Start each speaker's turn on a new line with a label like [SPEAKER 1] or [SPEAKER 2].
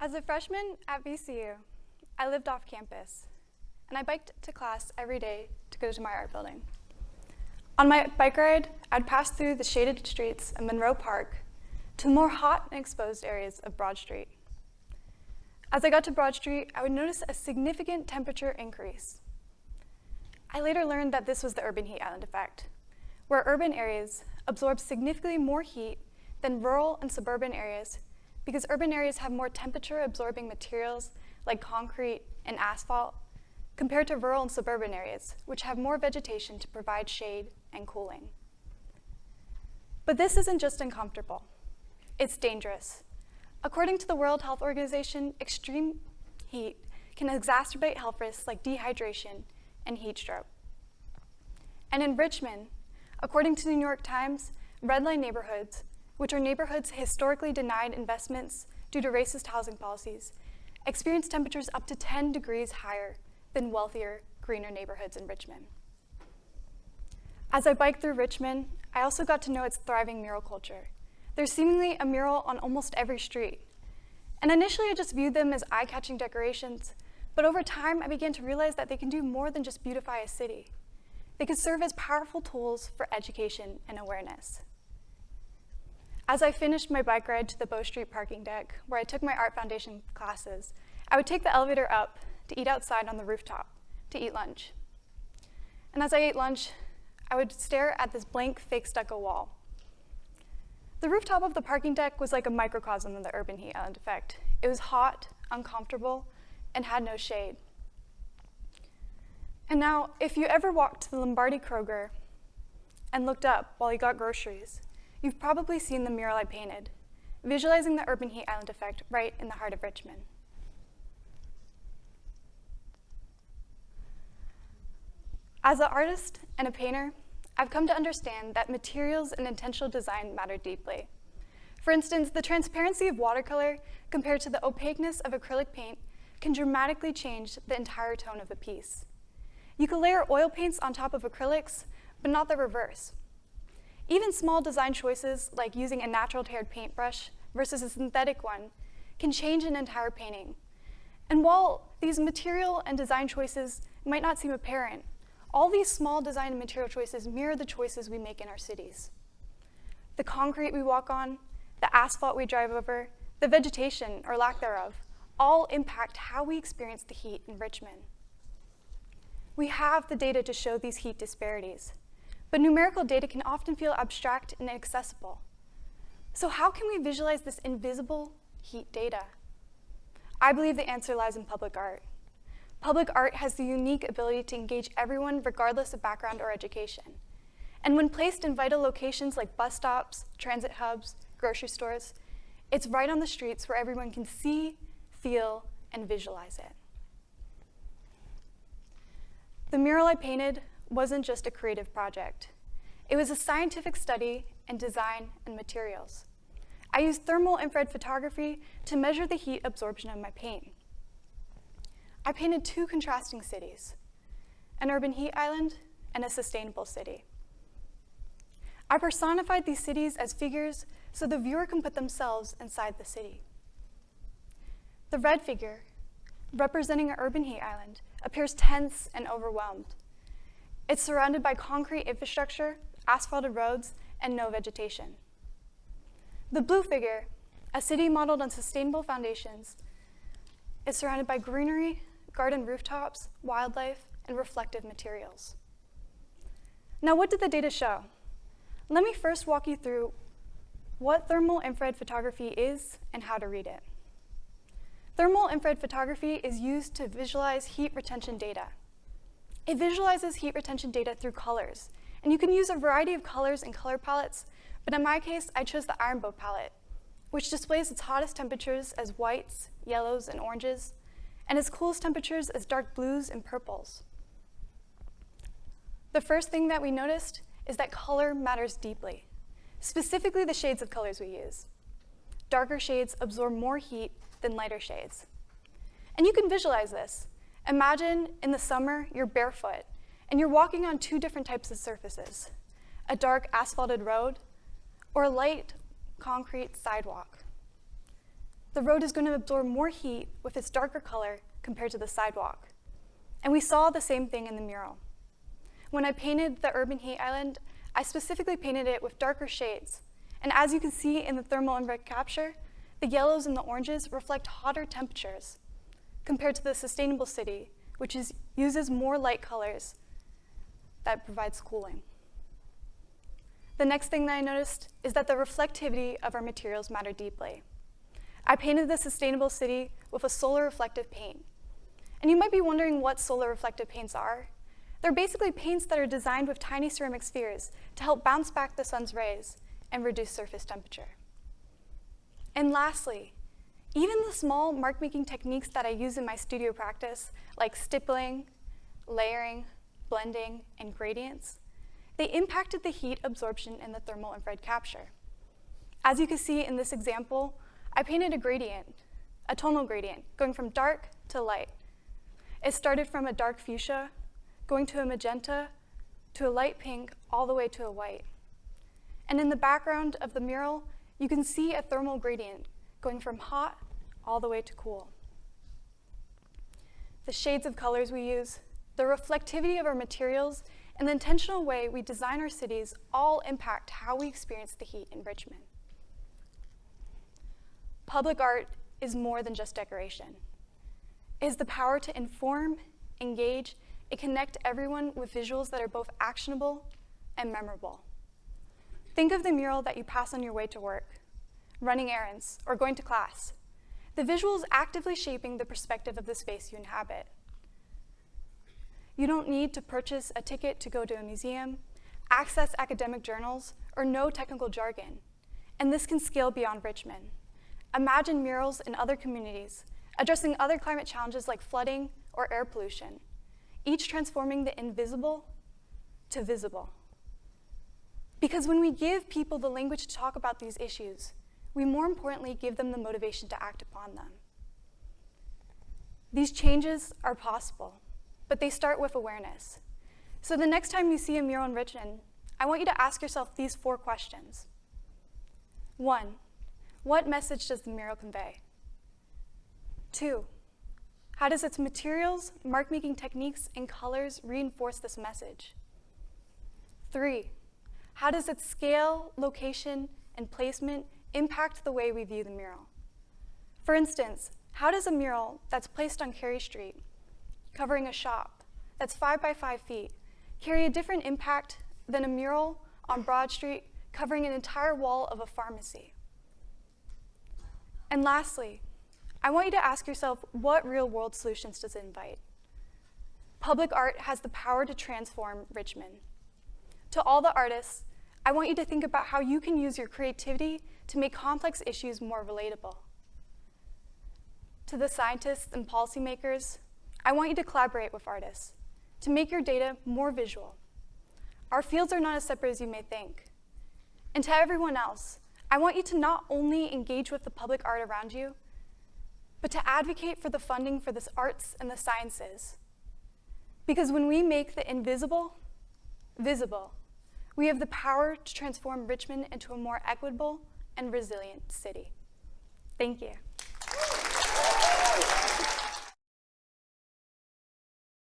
[SPEAKER 1] As a freshman at VCU, I lived off campus, and I biked to class every day to go to my art building. On my bike ride, I'd pass through the shaded streets of Monroe Park to the more hot and exposed areas of Broad Street. As I got to Broad Street, I would notice a significant temperature increase. I later learned that this was the urban heat island effect, where urban areas absorb significantly more heat than rural and suburban areas because urban areas have more temperature-absorbing materials like concrete and asphalt compared to rural and suburban areas, which have more vegetation to provide shade and cooling. But this isn't just uncomfortable, it's dangerous. According to the World Health Organization, extreme heat can exacerbate health risks like dehydration and heat stroke. And in Richmond, according to the New York Times, red line neighborhoods, which are neighborhoods historically denied investments due to racist housing policies, experience temperatures up to 10 degrees higher than wealthier, greener neighborhoods in Richmond. As I biked through Richmond, I also got to know its thriving mural culture. There's seemingly a mural on almost every street. And initially I just viewed them as eye-catching decorations, but over time I began to realize that they can do more than just beautify a city. They can serve as powerful tools for education and awareness. As I finished my bike ride to the Bow Street parking deck, where I took my art foundation classes, I would take the elevator up to eat outside on the rooftop to eat lunch. And as I ate lunch, I would stare at this blank fake stucco wall. The rooftop of the parking deck was like a microcosm of the urban heat island effect. It was hot, uncomfortable, and had no shade. And now, if you ever walked to the Lombardi Kroger and looked up while you got groceries, you've probably seen the mural I painted, visualizing the urban heat island effect right in the heart of Richmond. As an artist and a painter, I've come to understand that materials and intentional design matter deeply. For instance, the transparency of watercolor compared to the opaqueness of acrylic paint can dramatically change the entire tone of a piece. You can layer oil paints on top of acrylics, but not the reverse. Even small design choices, like using a natural-haired paintbrush versus a synthetic one, can change an entire painting. And while these material and design choices might not seem apparent, all these small design and material choices mirror the choices we make in our cities. The concrete we walk on, the asphalt we drive over, the vegetation, or lack thereof, all impact how we experience the heat in Richmond. We have the data to show these heat disparities, but numerical data can often feel abstract and inaccessible. So how can we visualize this invisible heat data? I believe the answer lies in public art. Public art has the unique ability to engage everyone regardless of background or education. And when placed in vital locations like bus stops, transit hubs, grocery stores, it's right on the streets where everyone can see, feel, and visualize it. The mural I painted wasn't just a creative project. It was a scientific study in design and materials. I used thermal infrared photography to measure the heat absorption of my paint. I painted two contrasting cities, an urban heat island and a sustainable city. I personified these cities as figures so the viewer can put themselves inside the city. The red figure, representing an urban heat island, appears tense and overwhelmed. It's surrounded by concrete infrastructure, asphalted roads, and no vegetation. The blue figure, a city modeled on sustainable foundations, is surrounded by greenery, garden rooftops, wildlife, and reflective materials. Now, what did the data show? Let me first walk you through what thermal infrared photography is and how to read it. Thermal infrared photography is used to visualize heat retention data. It visualizes heat retention data through colors, and you can use a variety of colors and color palettes, but in my case, I chose the Iron Bow palette, which displays its hottest temperatures as whites, yellows, and oranges, and its coolest temperatures as dark blues and purples. The first thing that we noticed is that color matters deeply, specifically the shades of colors we use. Darker shades absorb more heat than lighter shades. And you can visualize this. Imagine in the summer, you're barefoot, and you're walking on two different types of surfaces, a dark asphalted road or a light concrete sidewalk. The road is going to absorb more heat with its darker color compared to the sidewalk. And we saw the same thing in the mural. When I painted the urban heat island, I specifically painted it with darker shades. And as you can see in the thermal infrared capture, the yellows and the oranges reflect hotter temperatures compared to the sustainable city, which uses more light colors that provides cooling. The next thing that I noticed is that the reflectivity of our materials matter deeply. I painted the sustainable city with a solar reflective paint. And you might be wondering what solar reflective paints are. They're basically paints that are designed with tiny ceramic spheres to help bounce back the sun's rays and reduce surface temperature. And lastly, even the small mark-making techniques that I use in my studio practice, like stippling, layering, blending, and gradients, they impacted the heat absorption in the thermal infrared capture. As you can see in this example, I painted a gradient, a tonal gradient, going from dark to light. It started from a dark fuchsia, going to a magenta, to a light pink, all the way to a white. And in the background of the mural, you can see a thermal gradient going from hot all the way to cool. The shades of colors we use, the reflectivity of our materials, and the intentional way we design our cities all impact how we experience the heat in Richmond. Public art is more than just decoration. It has the power to inform, engage, and connect everyone with visuals that are both actionable and memorable. Think of the mural that you pass on your way to work, running errands, or going to class. The visual is actively shaping the perspective of the space you inhabit. You don't need to purchase a ticket to go to a museum, access academic journals, or know technical jargon. And this can scale beyond Richmond. Imagine murals in other communities, addressing other climate challenges like flooding or air pollution, each transforming the invisible to visible. Because when we give people the language to talk about these issues, we more importantly give them the motivation to act upon them. These changes are possible, but they start with awareness. So the next time you see a mural in Richmond, I want you to ask yourself these 4 questions. 1, what message does the mural convey? 2, how does its materials, mark-making techniques, and colors reinforce this message? 3, how does its scale, location, and placement impact the way we view the mural? For instance, how does a mural that's placed on Carey Street, covering a shop that's 5 by 5 feet, carry a different impact than a mural on Broad Street covering an entire wall of a pharmacy? And lastly, I want you to ask yourself, what real-world solutions does it invite? Public art has the power to transform Richmond. To all the artists, I want you to think about how you can use your creativity to make complex issues more relatable. To the scientists and policymakers, I want you to collaborate with artists to make your data more visual. Our fields are not as separate as you may think. And to everyone else, I want you to not only engage with the public art around you, but to advocate for the funding for the arts and the sciences. Because when we make the invisible visible, we have the power to transform Richmond into a more equitable and resilient city. Thank you.